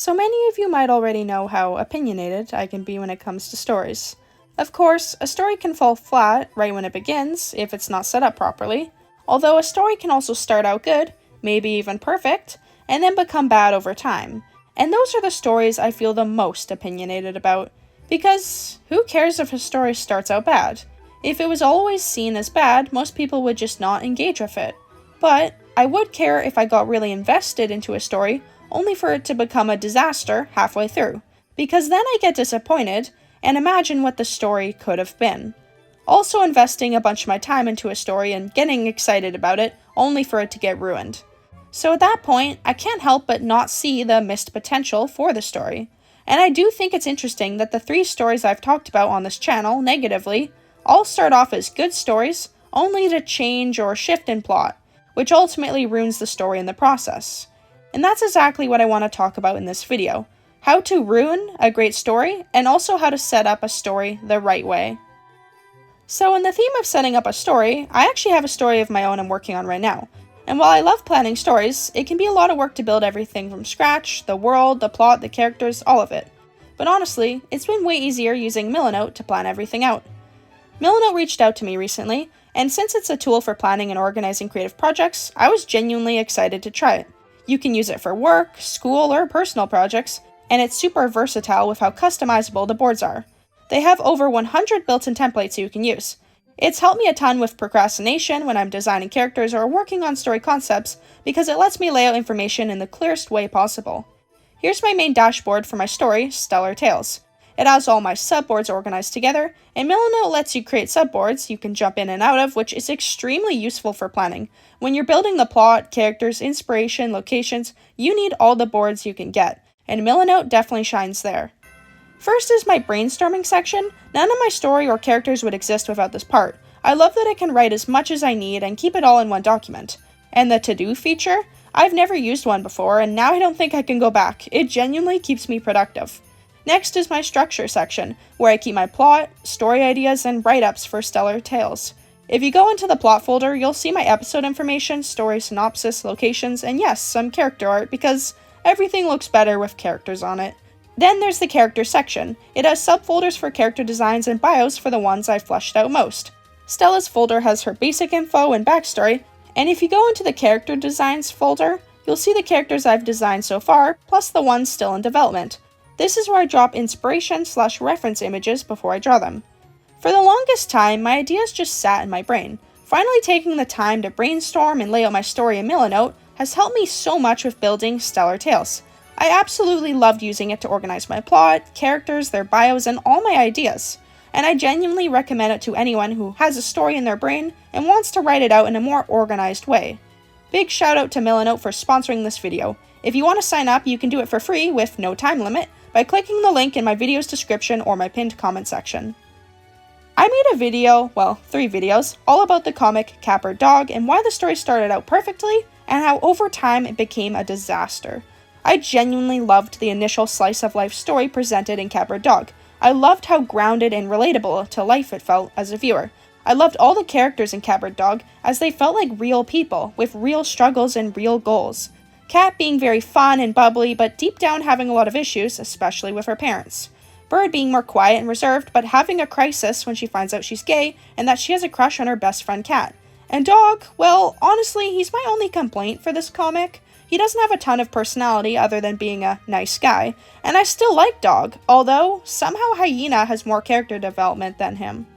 So many of you might already know how opinionated I can be when it comes to stories. Of course, a story can fall flat right when it begins if it's not set up properly, although a story can also start out good, maybe even perfect, and then become bad over time. And those are the stories I feel the most opinionated about, because who cares if a story starts out bad? If it was always seen as bad, most people would just not engage with it. But I would care if I got really invested into a story only for it to become a disaster halfway through, because then I get disappointed and imagine what the story could have been. Also investing a bunch of my time into a story and getting excited about it only for it to get ruined. So at that point, I can't help but not see the missed potential for the story. And I do think it's interesting that the 3 stories I've talked about on this channel negatively all start off as good stories, only to change or shift in plot, which ultimately ruins the story in the process. And that's exactly what I want to talk about in this video. How to ruin a great story, and also how to set up a story the right way. So in the theme of setting up a story, I actually have a story of my own I'm working on right now. And while I love planning stories, it can be a lot of work to build everything from scratch, the world, the plot, the characters, all of it. But honestly, it's been way easier using Milanote to plan everything out. Milanote reached out to me recently, and since it's a tool for planning and organizing creative projects, I was genuinely excited to try it. You can use it for work, school, or personal projects, and it's super versatile with how customizable the boards are. They have over 100 built-in templates you can use. It's helped me a ton with procrastination when I'm designing characters or working on story concepts because it lets me lay out information in the clearest way possible. Here's my main dashboard for my story, Stellar Tales. It has all my subboards organized together, and Milanote lets you create subboards you can jump in and out of, which is extremely useful for planning. When you're building the plot, characters, inspiration, locations, you need all the boards you can get, and Milanote definitely shines there. First is my brainstorming section. None of my story or characters would exist without this part. I love that I can write as much as I need and keep it all in one document. And the to-do feature? I've never used one before, and now I don't think I can go back. It genuinely keeps me productive. Next is my structure section, where I keep my plot, story ideas, and write-ups for Stellar Tales. If you go into the plot folder, you'll see my episode information, story synopsis, locations, and yes, some character art, because everything looks better with characters on it. Then there's the character section. It has subfolders for character designs and bios for the ones I've fleshed out most. Stella's folder has her basic info and backstory, and if you go into the character designs folder, you'll see the characters I've designed so far, plus the ones still in development. This is where I drop inspiration/reference images before I draw them. For the longest time, my ideas just sat in my brain. Finally taking the time to brainstorm and lay out my story in Milanote has helped me so much with building Stellar Tales. I absolutely loved using it to organize my plot, characters, their bios, and all my ideas. And I genuinely recommend it to anyone who has a story in their brain and wants to write it out in a more organized way. Big shout out to Milanote for sponsoring this video. If you want to sign up, you can do it for free with no time limit by clicking the link in my video's description or my pinned comment section. I made a video, well, 3 videos, all about the comic Catbird Dog and why the story started out perfectly and how over time it became a disaster. I genuinely loved the initial slice of life story presented in Catbird Dog. I loved how grounded and relatable to life it felt as a viewer. I loved all the characters in Catbird Dog as they felt like real people with real struggles and real goals. Cat being very fun and bubbly, but deep down having a lot of issues, especially with her parents. Bird being more quiet and reserved, but having a crisis when she finds out she's gay and that she has a crush on her best friend Cat. And Dog, well, honestly, he's my only complaint for this comic. He doesn't have a ton of personality other than being a nice guy, and I still like Dog, although somehow Hyena has more character development than him.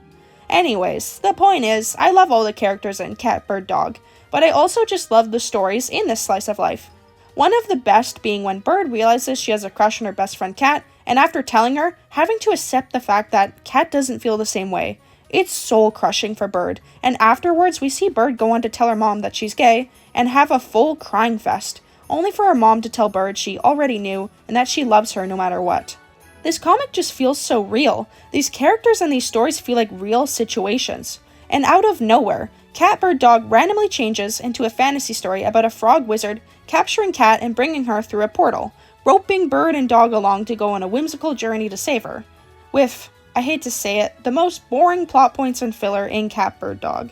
Anyways, the point is, I love all the characters in Catbird Dog, but I also just love the stories in this slice of life. One of the best being when Bird realizes she has a crush on her best friend Cat, and after telling her, having to accept the fact that Cat doesn't feel the same way. It's soul-crushing for Bird, and afterwards we see Bird go on to tell her mom that she's gay, and have a full crying fest, only for her mom to tell Bird she already knew, and that she loves her no matter what. This comic just feels so real. These characters and these stories feel like real situations. And out of nowhere, Catbird Dog randomly changes into a fantasy story about a frog wizard capturing Cat and bringing her through a portal, roping Bird and Dog along to go on a whimsical journey to save her. With, I hate to say it, the most boring plot points and filler in Catbird Dog.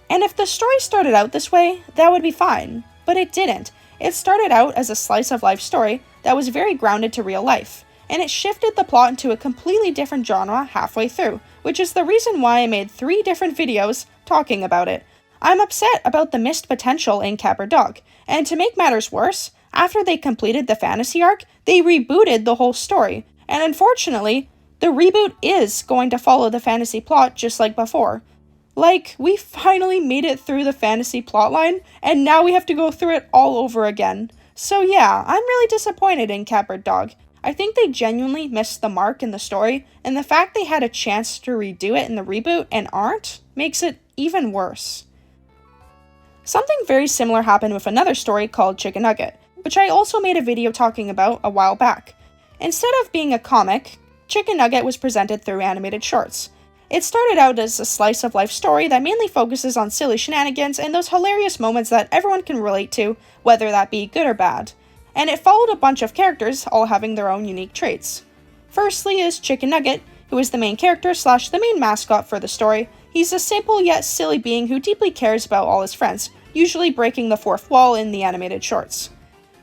And if the story started out this way, that would be fine. But it didn't. It started out as a slice of life story that was very grounded to real life, and it shifted the plot into a completely different genre halfway through, which is the reason why I made 3 different videos talking about it. I'm upset about the missed potential in Cat Bird Dog, and to make matters worse, after they completed the fantasy arc, they rebooted the whole story, and unfortunately, the reboot is going to follow the fantasy plot just like before. Like, we finally made it through the fantasy plotline, and now we have to go through it all over again. So yeah, I'm really disappointed in Cat Bird Dog. I think they genuinely missed the mark in the story, and the fact they had a chance to redo it in the reboot and aren't makes it even worse. Something very similar happened with another story called Chicken Nugget, which I also made a video talking about a while back. Instead of being a comic, Chicken Nugget was presented through animated shorts. It started out as a slice-of-life story that mainly focuses on silly shenanigans and those hilarious moments that everyone can relate to, whether that be good or bad. And it followed a bunch of characters, all having their own unique traits. Firstly is Chicken Nugget, who is the main character / the main mascot for the story. He's a simple yet silly being who deeply cares about all his friends, usually breaking the fourth wall in the animated shorts.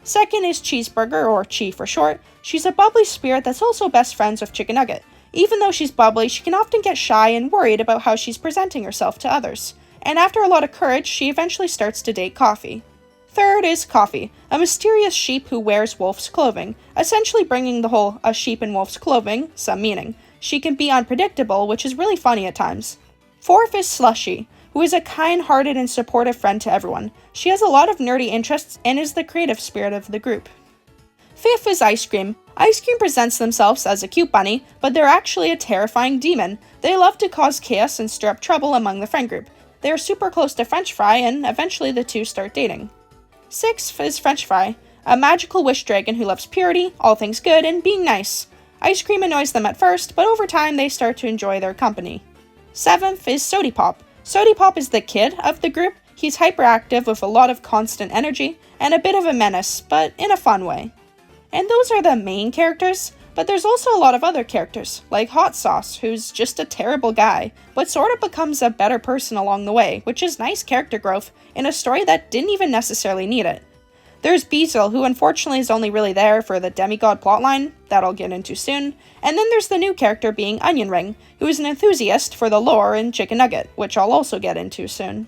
Second is Cheeseburger, or Chi for short. She's a bubbly spirit that's also best friends with Chicken Nugget. Even though she's bubbly, she can often get shy and worried about how she's presenting herself to others. And after a lot of courage, she eventually starts to date Coffee. Third is Coffee, a mysterious sheep who wears wolf's clothing, essentially bringing the whole "a sheep in wolf's clothing" some meaning. She can be unpredictable, which is really funny at times. Fourth is Slushy, who is a kind-hearted and supportive friend to everyone. She has a lot of nerdy interests and is the creative spirit of the group. Fifth is Ice Cream. Ice Cream presents themselves as a cute bunny, but they're actually a terrifying demon. They love to cause chaos and stir up trouble among the friend group. They are super close to French Fry, and eventually the two start dating. Sixth is French Fry, a magical wish dragon who loves purity, all things good, and being nice. Ice Cream annoys them at first, but over time they start to enjoy their company. Seventh is Sody Pop. Sody Pop is the kid of the group. He's hyperactive with a lot of constant energy, and a bit of a menace, but in a fun way. And those are the main characters, but there's also a lot of other characters, like Hot Sauce, who's just a terrible guy, but sort of becomes a better person along the way, which is nice character growth in a story that didn't even necessarily need it. There's Beezle, who unfortunately is only really there for the demigod plotline, that I'll get into soon, and then there's the new character being Onion Ring, who is an enthusiast for the lore in Chicken Nugget, which I'll also get into soon.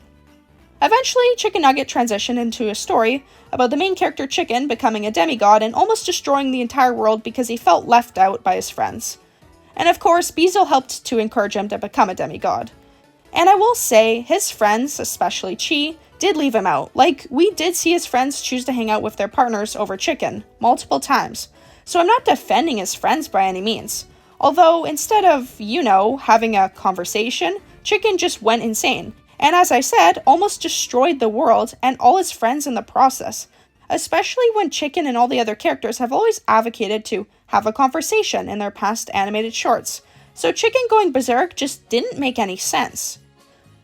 Eventually, Chicken Nugget transitioned into a story about the main character Chicken becoming a demigod and almost destroying the entire world because he felt left out by his friends. And of course, Beezle helped to encourage him to become a demigod. And I will say, his friends, especially Chi, did leave him out. Like, we did see his friends choose to hang out with their partners over Chicken, multiple times. So I'm not defending his friends by any means. Although, instead of, having a conversation, Chicken just went insane. And as I said, almost destroyed the world and all his friends in the process. Especially when Chicken and all the other characters have always advocated to have a conversation in their past animated shorts. So Chicken going berserk just didn't make any sense.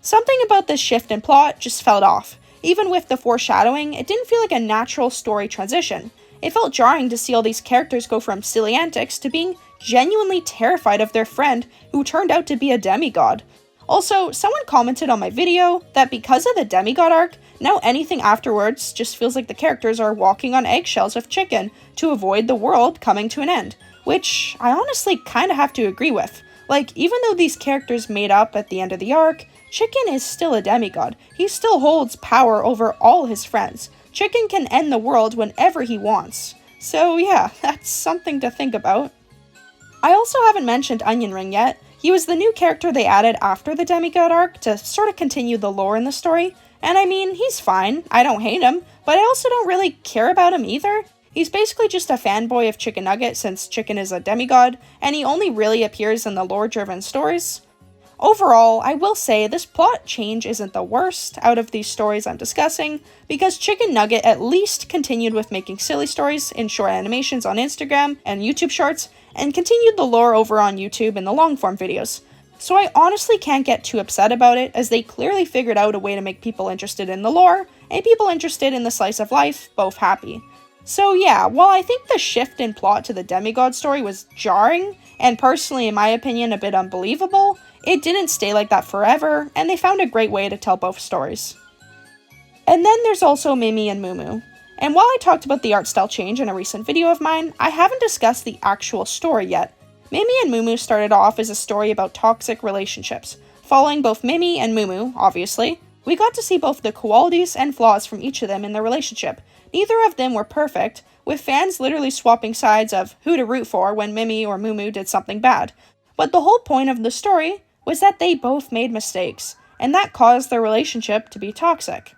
Something about this shift in plot just felt off. Even with the foreshadowing, it didn't feel like a natural story transition. It felt jarring to see all these characters go from silly antics to being genuinely terrified of their friend who turned out to be a demigod. Also, someone commented on my video that because of the demigod arc, now anything afterwards just feels like the characters are walking on eggshells with Chicken to avoid the world coming to an end, which I honestly kinda have to agree with. Like, even though these characters made up at the end of the arc, Chicken is still a demigod. He still holds power over all his friends. Chicken can end the world whenever he wants. So yeah, that's something to think about. I also haven't mentioned Onion Ring yet. He was the new character they added after the demigod arc to sort of continue the lore in the story, and I mean, he's fine, I don't hate him, but I also don't really care about him either. He's basically just a fanboy of Chicken Nugget since Chicken is a demigod, and he only really appears in the lore-driven stories. Overall, I will say this plot change isn't the worst out of these stories I'm discussing, because Chicken Nugget at least continued with making silly stories in short animations on Instagram and YouTube Shorts, and continued the lore over on YouTube in the long-form videos. So I honestly can't get too upset about it, as they clearly figured out a way to make people interested in the lore, and people interested in the slice of life both happy. So yeah, while I think the shift in plot to the demigod story was jarring, and personally in my opinion a bit unbelievable, it didn't stay like that forever, and they found a great way to tell both stories. And then there's also Mimi and Mumu. And while I talked about the art style change in a recent video of mine, I haven't discussed the actual story yet. Mimi and Mumu started off as a story about toxic relationships. Following both Mimi and Mumu, obviously, we got to see both the qualities and flaws from each of them in their relationship. Neither of them were perfect, with fans literally swapping sides of who to root for when Mimi or Mumu did something bad. But the whole point of the story was that they both made mistakes, and that caused their relationship to be toxic.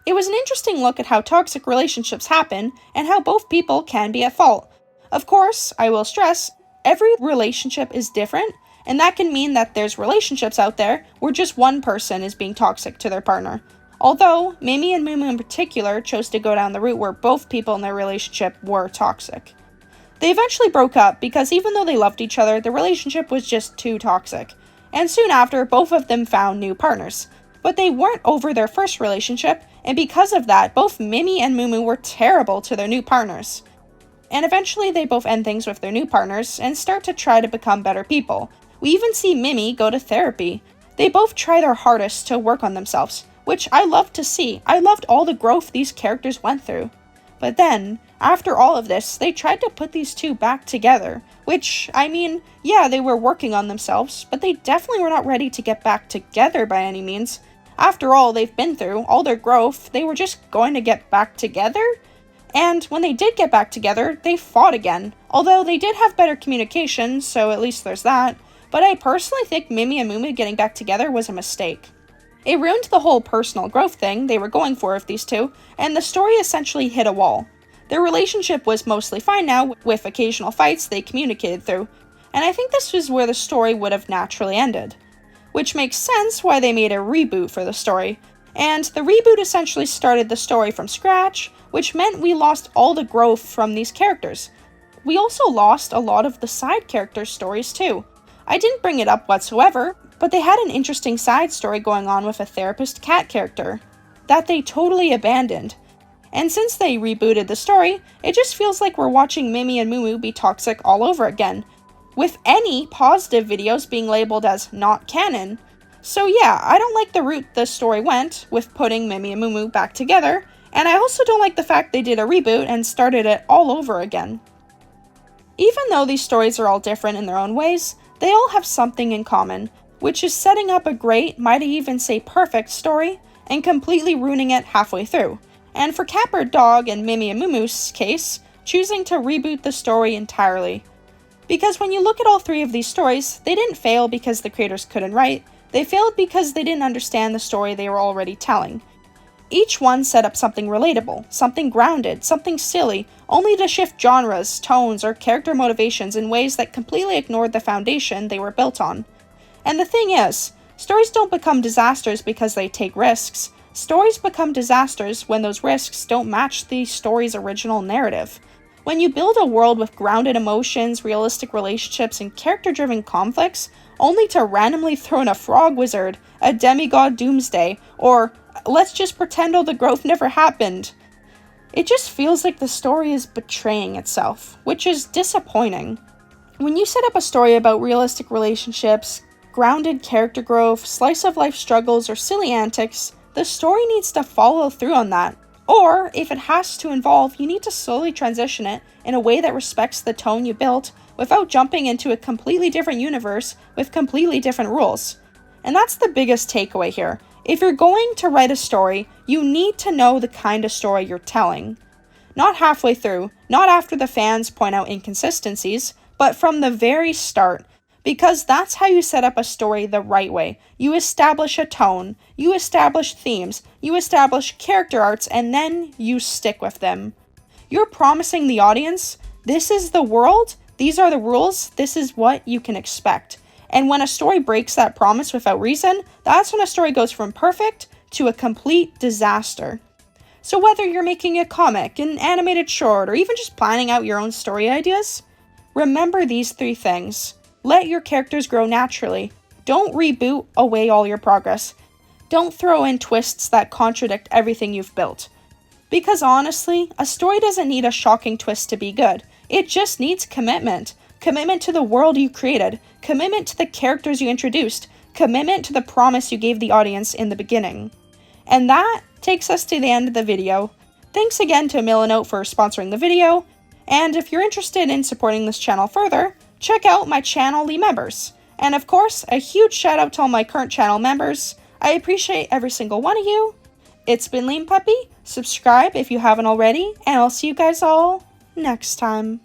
It was an interesting look at how toxic relationships happen and how both people can be at fault. Of course, I will stress, every relationship is different, and that can mean that there's relationships out there where just one person is being toxic to their partner. Although, Mimi and Mumu in particular chose to go down the route where both people in their relationship were toxic. They eventually broke up because even though they loved each other, the relationship was just too toxic. And soon after, both of them found new partners. But they weren't over their first relationship, and because of that, both Mimi and Mumu were terrible to their new partners. And eventually they both end things with their new partners and start to try to become better people. We even see Mimi go to therapy. They both try their hardest to work on themselves, which I loved to see. I loved all the growth these characters went through. But then, after all of this, they tried to put these two back together, which, I mean, yeah, they were working on themselves, but they definitely were not ready to get back together by any means. After all they've been through, all their growth, they were just going to get back together? And when they did get back together, they fought again. Although they did have better communication, so at least there's that. But I personally think Mimi and Mumu getting back together was a mistake. It ruined the whole personal growth thing they were going for with these two, and the story essentially hit a wall. Their relationship was mostly fine now, with occasional fights they communicated through, and I think this was where the story would have naturally ended. Which makes sense why they made a reboot for the story. And the reboot essentially started the story from scratch, which meant we lost all the growth from these characters. We also lost a lot of the side character stories too. I didn't bring it up whatsoever, but they had an interesting side story going on with a therapist cat character that they totally abandoned. And since they rebooted the story, it just feels like we're watching Mimi and Mumu be toxic all over again, with any positive videos being labeled as not canon. So yeah, I don't like the route the story went with putting Mimi and Mumu back together, and I also don't like the fact they did a reboot and started it all over again. Even though these stories are all different in their own ways, they all have something in common, which is setting up a great, might I even say perfect story, and completely ruining it halfway through. And for Catbird Dog and Mimi and Mumu's case, choosing to reboot the story entirely. Because when you look at all three of these stories, they didn't fail because the creators couldn't write, they failed because they didn't understand the story they were already telling. Each one set up something relatable, something grounded, something silly, only to shift genres, tones, or character motivations in ways that completely ignored the foundation they were built on. And the thing is, stories don't become disasters because they take risks. Stories become disasters when those risks don't match the story's original narrative. When you build a world with grounded emotions, realistic relationships, and character-driven conflicts, only to randomly throw in a frog wizard, a demigod doomsday, or let's just pretend all the growth never happened, it just feels like the story is betraying itself, which is disappointing. When you set up a story about realistic relationships, grounded character growth, slice-of-life struggles, or silly antics, the story needs to follow through on that. Or, if it has to involve, you need to slowly transition it in a way that respects the tone you built without jumping into a completely different universe with completely different rules. And that's the biggest takeaway here. If you're going to write a story, you need to know the kind of story you're telling. Not halfway through, not after the fans point out inconsistencies, but from the very start. Because that's how you set up a story the right way. You establish a tone, you establish themes, you establish character arcs, and then you stick with them. You're promising the audience, this is the world, these are the rules, this is what you can expect. And when a story breaks that promise without reason, that's when a story goes from perfect to a complete disaster. So whether you're making a comic, an animated short, or even just planning out your own story ideas, remember these three things. Let your characters grow naturally. Don't reboot away all your progress. Don't throw in twists that contradict everything you've built. Because honestly, a story doesn't need a shocking twist to be good. It just needs commitment. Commitment to the world you created. Commitment to the characters you introduced. Commitment to the promise you gave the audience in the beginning. And that takes us to the end of the video. Thanks again to Milanote for sponsoring the video, and if you're interested in supporting this channel further, check out my channel members. And of course, a huge shout out to all my current channel members. I appreciate every single one of you. It's been Leam Puppy. Subscribe if you haven't already, and I'll see you guys all next time.